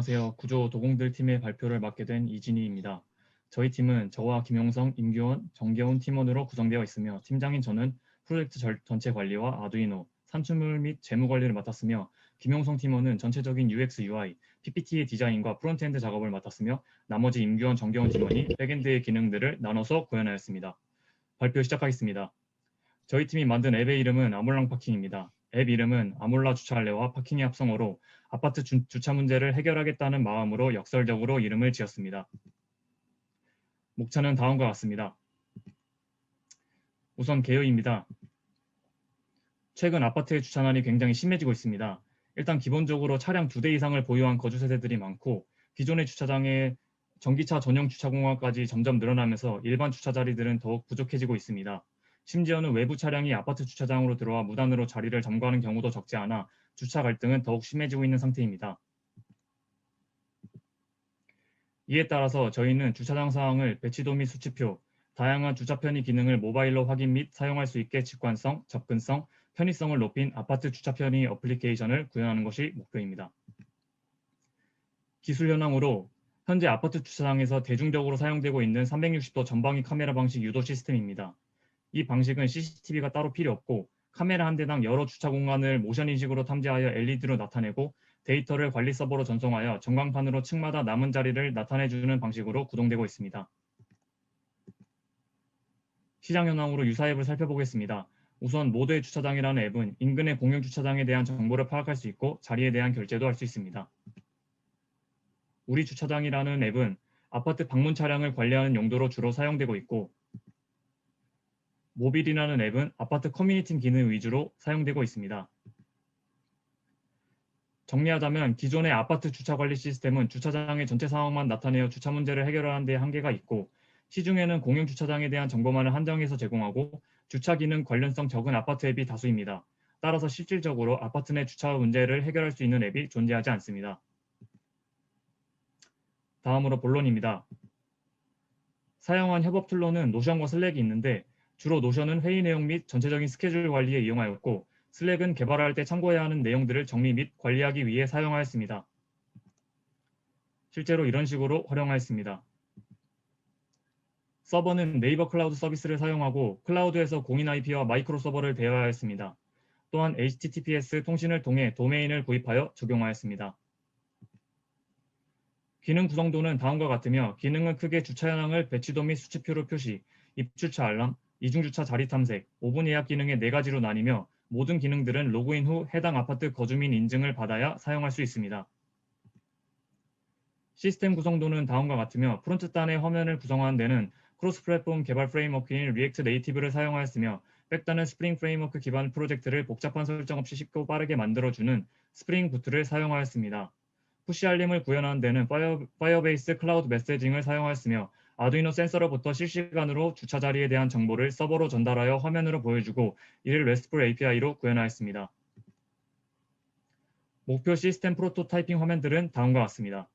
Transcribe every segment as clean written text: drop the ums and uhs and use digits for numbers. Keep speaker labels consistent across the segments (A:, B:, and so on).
A: 안녕하세요. 구조 도공들 팀의 발표를 맡게 된 이진희입니다. 저희 팀은 저와 김용성, 임규원, 정계훈 팀원으로 구성되어 있으며 팀장인 저는 프로젝트 전체 관리와 아두이노, 산출물 및 재무 관리를 맡았으며 김용성 팀원은 전체적인 UX, UI, PPT의 디자인과 프론트엔드 작업을 맡았으며 나머지 임규원, 정계훈 팀원이 백엔드의 기능들을 나눠서 구현하였습니다. 발표 시작하겠습니다. 저희 팀이 만든 앱의 이름은 아몰랑 파킹입니다. 앱 이름은 아몰라 주차할래와 파킹의 합성어로 아파트 주차 문제를 해결하겠다는 마음으로 역설적으로 이름을 지었습니다. 목차는 다음과 같습니다. 우선 개요입니다. 최근 아파트의 주차난이 굉장히 심해지고 있습니다. 일단 기본적으로 차량 2대 이상을 보유한 거주 세대들이 많고 기존의 주차장에 전기차 전용 주차 공간까지 점점 늘어나면서 일반 주차 자리들은 더욱 부족해지고 있습니다. 심지어는 외부 차량이 아파트 주차장으로 들어와 무단으로 자리를 점거하는 경우도 적지 않아 주차 갈등은 더욱 심해지고 있는 상태입니다. 이에 따라서 저희는 주차장 사항을 배치도 및 수치표, 다양한 주차 편의 기능을 모바일로 확인 및 사용할 수 있게 직관성, 접근성, 편의성을 높인 아파트 주차 편의 어플리케이션을 구현하는 것이 목표입니다. 기술 현황으로 현재 아파트 주차장에서 대중적으로 사용되고 있는 360도 전방위 카메라 방식 유도 시스템입니다. 이 방식은 CCTV가 따로 필요 없고 카메라 한 대당 여러 주차 공간을 모션 인식으로 탐지하여 LED로 나타내고 데이터를 관리 서버로 전송하여 전광판으로 층마다 남은 자리를 나타내주는 방식으로 구동되고 있습니다. 시장 현황으로 유사 앱을 살펴보겠습니다. 우선 모드의 주차장이라는 앱은 인근의 공용 주차장에 대한 정보를 파악할 수 있고 자리에 대한 결제도 할 수 있습니다. 우리 주차장이라는 앱은 아파트 방문 차량을 관리하는 용도로 주로 사용되고 있고 모빌이라는 앱은 아파트 커뮤니티 기능 위주로 사용되고 있습니다. 정리하자면 기존의 아파트 주차 관리 시스템은 주차장의 전체 상황만 나타내어 주차 문제를 해결하는 데 한계가 있고 시중에는 공용 주차장에 대한 정보만을 한정해서 제공하고 주차 기능 관련성 적은 아파트 앱이 다수입니다. 따라서 실질적으로 아파트 내 주차 문제를 해결할 수 있는 앱이 존재하지 않습니다. 다음으로 본론입니다. 사용한 협업 툴로는 노션과 슬랙이 있는데 주로 노션은 회의 내용 및 전체적인 스케줄 관리에 이용하였고 슬랙은 개발할 때 참고해야 하는 내용들을 정리 및 관리하기 위해 사용하였습니다. 실제로 이런 식으로 활용하였습니다. 서버는 네이버 클라우드 서비스를 사용하고 클라우드에서 공인 IP와 마이크로 서버를 대여하였습니다. 또한 HTTPS 통신을 통해 도메인을 구입하여 적용하였습니다. 기능 구성도는 다음과 같으며 기능은 크게 주차 현황을 배치도 및 수치표로 표시, 입주차 알람, 이중주차 자리 탐색, 5분 예약 기능의 4가지로 나뉘며 모든 기능들은 로그인 후 해당 아파트 거주민 인증을 받아야 사용할 수 있습니다. 시스템 구성도는 다음과 같으며 프론트단의 화면을 구성하는 데는 크로스 플랫폼 개발 프레임워크인 리액트 네이티브를 사용하였으며 백단은 스프링 프레임워크 기반 프로젝트를 복잡한 설정 없이 쉽고 빠르게 만들어주는 스프링 부트를 사용하였습니다. 푸시 알림을 구현하는 데는 파이어베이스 클라우드 메시징을 사용하였으며 아두이노 센서로부터 실시간으로 주차 자리에 대한 정보를 서버로 전달하여 화면으로 보여주고 이를 RESTful API로 구현하였습니다. 목표 시스템 프로토타이핑 화면들은 다음과 같습니다.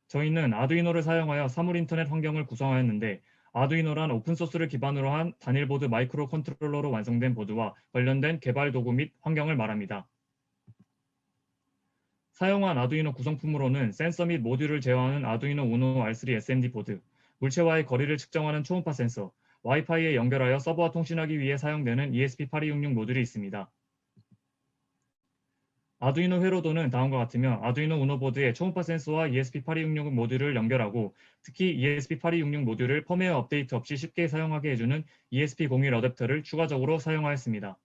A: 저희는 아두이노를 사용하여 사물 인터넷 환경을 구성하였는데 아두이노란 오픈소스를 기반으로 한 단일 보드 마이크로 컨트롤러로 완성된 보드와 관련된 개발 도구 및 환경을 말합니다. 사용한 아두이노 구성품으로는 센서 및 모듈을 제어하는 아두이노 우노 R3 SMD 보드, 물체와의 거리를 측정하는 초음파 센서, 와이파이에 연결하여 서버와 통신하기 위해 사용되는 ESP8266 모듈이 있습니다. 아두이노 회로도는 다음과 같으며 아두이노 우노 보드에 초음파 센서와 ESP8266 모듈을 연결하고 특히 ESP8266 모듈을 펌웨어 업데이트 없이 쉽게 사용하게 해주는 ESP01 어댑터를 추가적으로 사용하였습니다.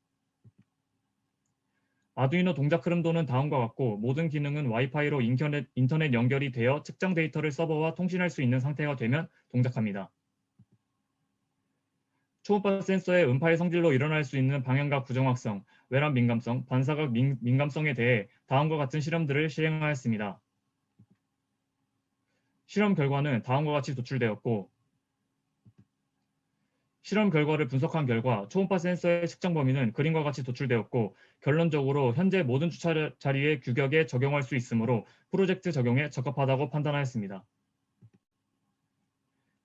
A: 아두이노 동작 흐름도는 다음과 같고 모든 기능은 와이파이로 인터넷 연결이 되어 측정 데이터를 서버와 통신할 수 있는 상태가 되면 동작합니다. 초음파 센서의 음파의 성질로 일어날 수 있는 방향각 부정확성, 외람 민감성, 반사각 민감성에 대해 다음과 같은 실험들을 실행하였습니다. 실험 결과는 다음과 같이 도출되었고 실험 결과를 분석한 결과 초음파 센서의 측정 범위는 그림과 같이 도출되었고 결론적으로 현재 모든 주차 자리의 규격에 적용할 수 있으므로 프로젝트 적용에 적합하다고 판단하였습니다.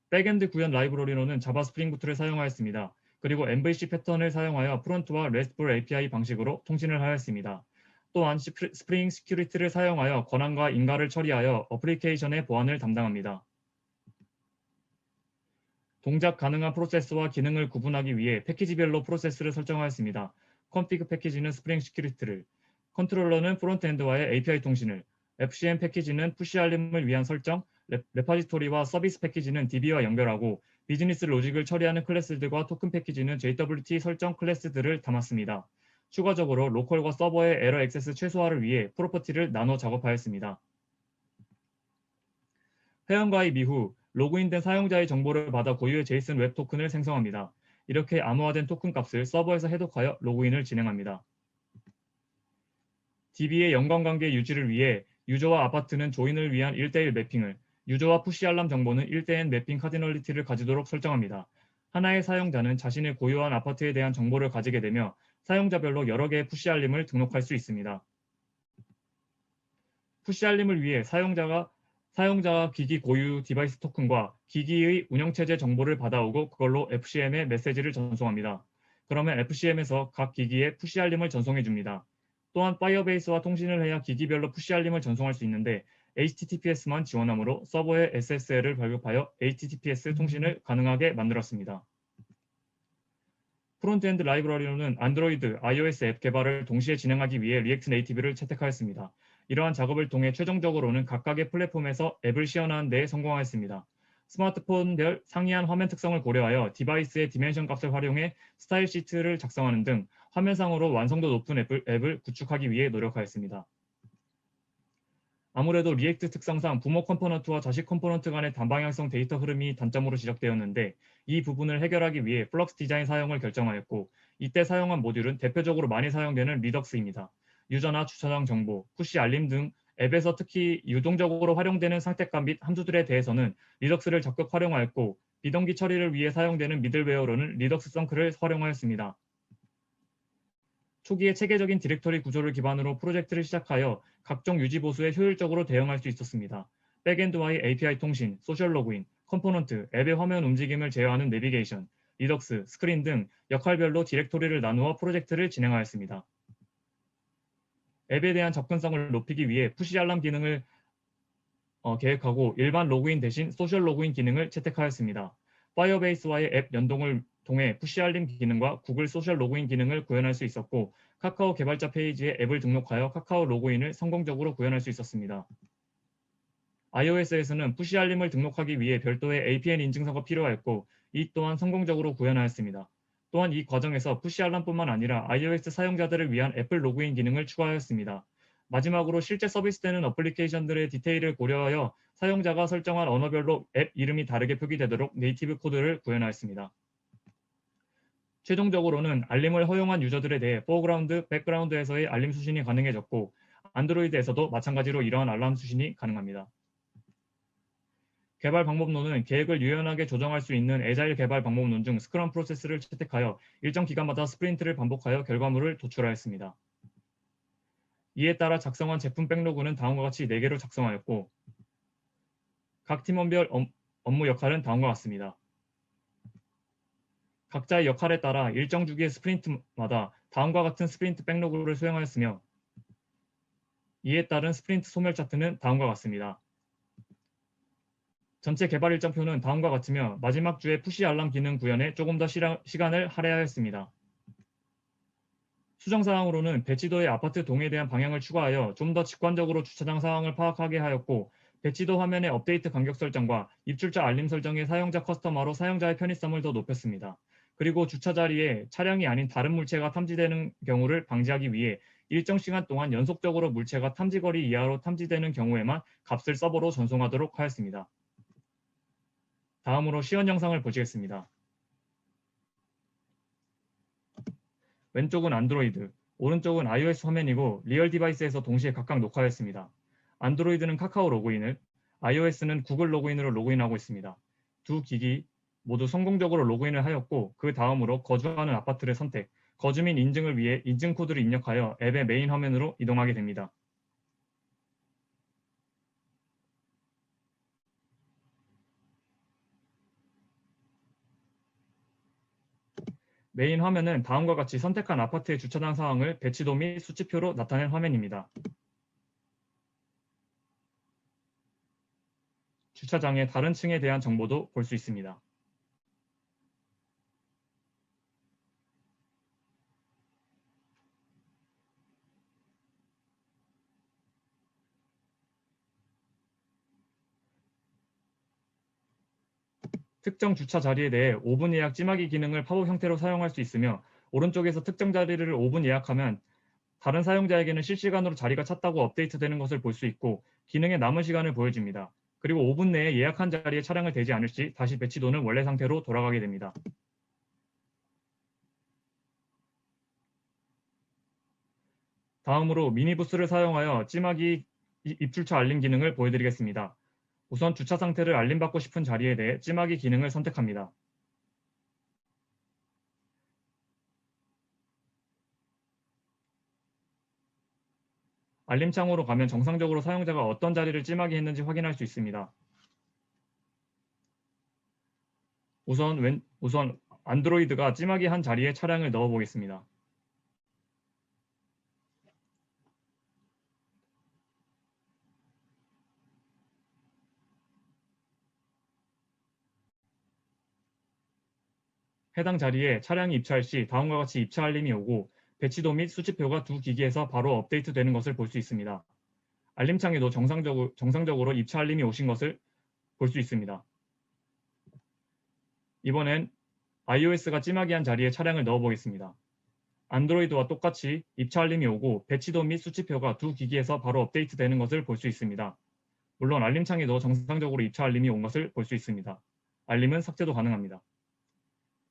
A: 백엔드 구현 라이브러리로는 자바 스프링 부트를 사용하였습니다. 그리고 MVC 패턴을 사용하여 프론트와 RESTful API 방식으로 통신을 하였습니다. 또한 스프링 시큐리티를 사용하여 권한과 인가를 처리하여 어플리케이션의 보안을 담당합니다. 동작 가능한 프로세스와 기능을 구분하기 위해 패키지별로 프로세스를 설정하였습니다. config 패키지는 스프링 시큐리티를, 컨트롤러는 프론트엔드와의 API 통신을, FCM 패키지는 푸시 알림을 위한 설정, 레파지토리와 서비스 패키지는 DB와 연결하고, 비즈니스 로직을 처리하는 클래스들과 토큰 패키지는 JWT 설정 클래스들을 담았습니다. 추가적으로 로컬과 서버의 에러 액세스 최소화를 위해 프로퍼티를 나눠 작업하였습니다. 회원가입 이후 로그인된 사용자의 정보를 받아 고유의 제이슨 웹 토큰을 생성합니다. 이렇게 암호화된 토큰 값을 서버에서 해독하여 로그인을 진행합니다. DB의 연관관계 유지를 위해 유저와 아파트는 조인을 위한 1대1 매핑을, 유저와 푸시 알람 정보는 1대 N 매핑 카디널리티를 가지도록 설정합니다. 하나의 사용자는 자신의 고유한 아파트에 대한 정보를 가지게 되며 사용자별로 여러 개의 푸시 알림을 등록할 수 있습니다. 푸시 알림을 위해 사용자가 기기 고유 디바이스 토큰과 기기의 운영체제 정보를 받아오고 그걸로 FCM에 메시지를 전송합니다. 그러면 FCM에서 각 기기에 푸시 알림을 전송해 줍니다. 또한 파이어베이스와 통신을 해야 기기별로 푸시 알림을 전송할 수 있는데 HTTPS만 지원하므로 서버에 SSL을 발급하여 HTTPS 통신을 가능하게 만들었습니다. 프론트엔드 라이브러리로는 안드로이드, iOS 앱 개발을 동시에 진행하기 위해 리액트 네이티브를 채택하였습니다. 이러한 작업을 통해 최종적으로는 각각의 플랫폼에서 앱을 시연하는 데에 성공하였습니다. 스마트폰별 상이한 화면 특성을 고려하여 디바이스의 디멘션 값을 활용해 스타일 시트를 작성하는 등 화면상으로 완성도 높은 앱을 구축하기 위해 노력하였습니다. 아무래도 리액트 특성상 부모 컴포넌트와 자식 컴포넌트 간의 단방향성 데이터 흐름이 단점으로 지적되었는데 이 부분을 해결하기 위해 플럭스 디자인 사용을 결정하였고 이때 사용한 모듈은 대표적으로 많이 사용되는 리덕스입니다. 유저나 주차장 정보, 푸시 알림 등 앱에서 특히 유동적으로 활용되는 상태값 및 함수들에 대해서는 리덕스를 적극 활용하였고 비동기 처리를 위해 사용되는 미들웨어로는 리덕스 성크를 활용하였습니다. 초기에 체계적인 디렉터리 구조를 기반으로 프로젝트를 시작하여 각종 유지 보수에 효율적으로 대응할 수 있었습니다. 백엔드와의 API 통신, 소셜 로그인, 컴포넌트, 앱의 화면 움직임을 제어하는 내비게이션, 리덕스, 스크린 등 역할별로 디렉토리를 나누어 프로젝트를 진행하였습니다. 앱에 대한 접근성을 높이기 위해 푸시 알람 기능을 계획하고 일반 로그인 대신 소셜 로그인 기능을 채택하였습니다. 파이어베이스와의 앱 연동을 통해 푸시 알림 기능과 구글 소셜 로그인 기능을 구현할 수 있었고 카카오 개발자 페이지에 앱을 등록하여 카카오 로그인을 성공적으로 구현할 수 있었습니다. iOS에서는 푸시 알림을 등록하기 위해 별도의 APN 인증서가 필요하였고 이 또한 성공적으로 구현하였습니다. 또한 이 과정에서 푸시 알람뿐만 아니라 iOS 사용자들을 위한 애플 로그인 기능을 추가하였습니다. 마지막으로 실제 서비스되는 어플리케이션들의 디테일을 고려하여 사용자가 설정한 언어별로 앱 이름이 다르게 표기되도록 네이티브 코드를 구현하였습니다. 최종적으로는 알림을 허용한 유저들에 대해 포어그라운드, 백그라운드에서의 알림 수신이 가능해졌고 안드로이드에서도 마찬가지로 이러한 알람 수신이 가능합니다. 개발 방법론은 계획을 유연하게 조정할 수 있는 애자일 개발 방법론 중 스크럼 프로세스를 채택하여 일정 기간마다 스프린트를 반복하여 결과물을 도출하였습니다. 이에 따라 작성한 제품 백로그는 다음과 같이 4개로 작성하였고 각 팀원별 업무 역할은 다음과 같습니다. 각자의 역할에 따라 일정 주기의 스프린트마다 다음과 같은 스프린트 백로그를 수행하였으며 이에 따른 스프린트 소멸 차트는 다음과 같습니다. 전체 개발 일정표는 다음과 같으며 마지막 주에 푸시 알람 기능 구현에 조금 더 시간을 할애하였습니다. 수정사항으로는 배치도의 아파트 동에 대한 방향을 추가하여 좀 더 직관적으로 주차장 상황을 파악하게 하였고 배치도 화면의 업데이트 간격 설정과 입출자 알림 설정의 사용자 커스터마로 사용자의 편의성을 더 높였습니다. 그리고 주차 자리에 차량이 아닌 다른 물체가 탐지되는 경우를 방지하기 위해 일정 시간 동안 연속적으로 물체가 탐지거리 이하로 탐지되는 경우에만 값을 서버로 전송하도록 하였습니다. 다음으로 시연 영상을 보시겠습니다. 왼쪽은 안드로이드, 오른쪽은 iOS 화면이고 리얼 디바이스에서 동시에 각각 녹화했습니다. 안드로이드는 카카오 로그인을, iOS는 구글 로그인으로 로그인하고 있습니다. 두 기기 모두 성공적으로 로그인을 하였고 그 다음으로 거주하는 아파트를 선택, 거주민 인증을 위해 인증 코드를 입력하여 앱의 메인 화면으로 이동하게 됩니다. 메인 화면은 다음과 같이 선택한 아파트의 주차장 상황을 배치도 및 수치표로 나타낸 화면입니다. 주차장의 다른 층에 대한 정보도 볼 수 있습니다. 특정 주차 자리에 대해 5분 예약 찜하기 기능을 팝업 형태로 사용할 수 있으며 오른쪽에서 특정 자리를 5분 예약하면 다른 사용자에게는 실시간으로 자리가 찼다고 업데이트되는 것을 볼 수 있고 기능의 남은 시간을 보여줍니다. 그리고 5분 내에 예약한 자리에 차량을 대지 않을 시 다시 배치도는 원래 상태로 돌아가게 됩니다. 다음으로 미니부스를 사용하여 찜하기 입출처 알림 기능을 보여드리겠습니다. 우선 주차 상태를 알림받고 싶은 자리에 대해 찜하기 기능을 선택합니다. 알림창으로 가면 정상적으로 사용자가 어떤 자리를 찜하기 했는지 확인할 수 있습니다. 우선 안드로이드가 찜하기 한 자리에 차량을 넣어 보겠습니다. 해당 자리에 차량이 입차할 시 다음과 같이 입차 알림이 오고 배치도 및 수치표가 두 기기에서 바로 업데이트되는 것을 볼 수 있습니다. 알림창에도 정상적으로 입차 알림이 오신 것을 볼 수 있습니다. 이번엔 iOS가 찜하기 한 자리에 차량을 넣어 보겠습니다. 안드로이드와 똑같이 입차 알림이 오고 배치도 및 수치표가 두 기기에서 바로 업데이트되는 것을 볼 수 있습니다. 물론 알림창에도 정상적으로 입차 알림이 온 것을 볼 수 있습니다. 알림은 삭제도 가능합니다.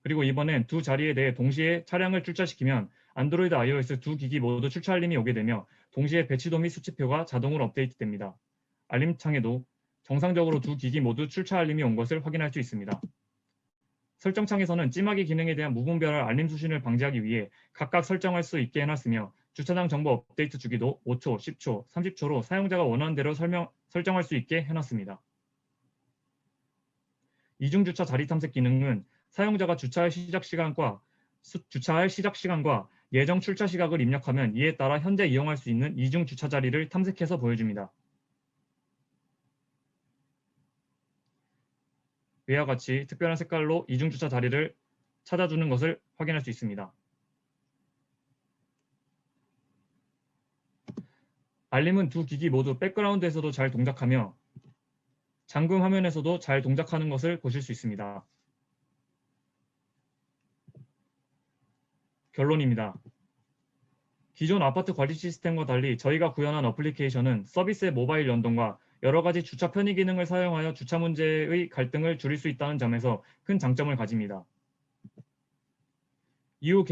A: 그리고 이번엔 두 자리에 대해 동시에 차량을 출차시키면 안드로이드, iOS 두 기기 모두 출차 알림이 오게 되며 동시에 배치도 및 수치표가 자동으로 업데이트됩니다. 알림창에도 정상적으로 두 기기 모두 출차 알림이 온 것을 확인할 수 있습니다. 설정창에서는 찜하기 기능에 대한 무분별한 알림 수신을 방지하기 위해 각각 설정할 수 있게 해놨으며 주차장 정보 업데이트 주기도 5초, 10초, 30초로 사용자가 원하는 대로 설정할 수 있게 해놨습니다. 이중주차 자리 탐색 기능은 사용자가 주차할 시작 시간과 예정 출차 시각을 입력하면 이에 따라 현재 이용할 수 있는 이중 주차 자리를 탐색해서 보여줍니다. 위와 같이 특별한 색깔로 이중 주차 자리를 찾아주는 것을 확인할 수 있습니다. 알림은 두 기기 모두 백그라운드에서도 잘 동작하며 잠금 화면에서도 잘 동작하는 것을 보실 수 있습니다. 결론입니다. 기존 아파트 관리 시스템과 달리 저희가 구현한 어플리케이션은 서비스의 모바일 연동과 여러 가지 주차 편의 기능을 사용하여 주차 문제의 갈등을 줄일 수 있다는 점에서 큰 장점을 가집니다. 이후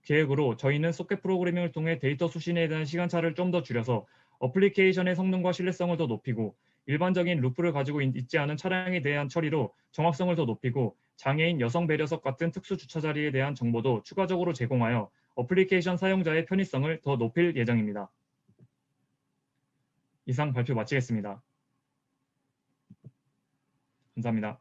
A: 계획으로 저희는 소켓 프로그래밍을 통해 데이터 수신에 대한 시간차를 좀 더 줄여서 어플리케이션의 성능과 신뢰성을 더 높이고 일반적인 루프를 가지고 있지 않은 차량에 대한 처리로 정확성을 더 높이고 장애인 여성 배려석 같은 특수 주차 자리에 대한 정보도 추가적으로 제공하여 어플리케이션 사용자의 편의성을 더 높일 예정입니다. 이상 발표 마치겠습니다. 감사합니다.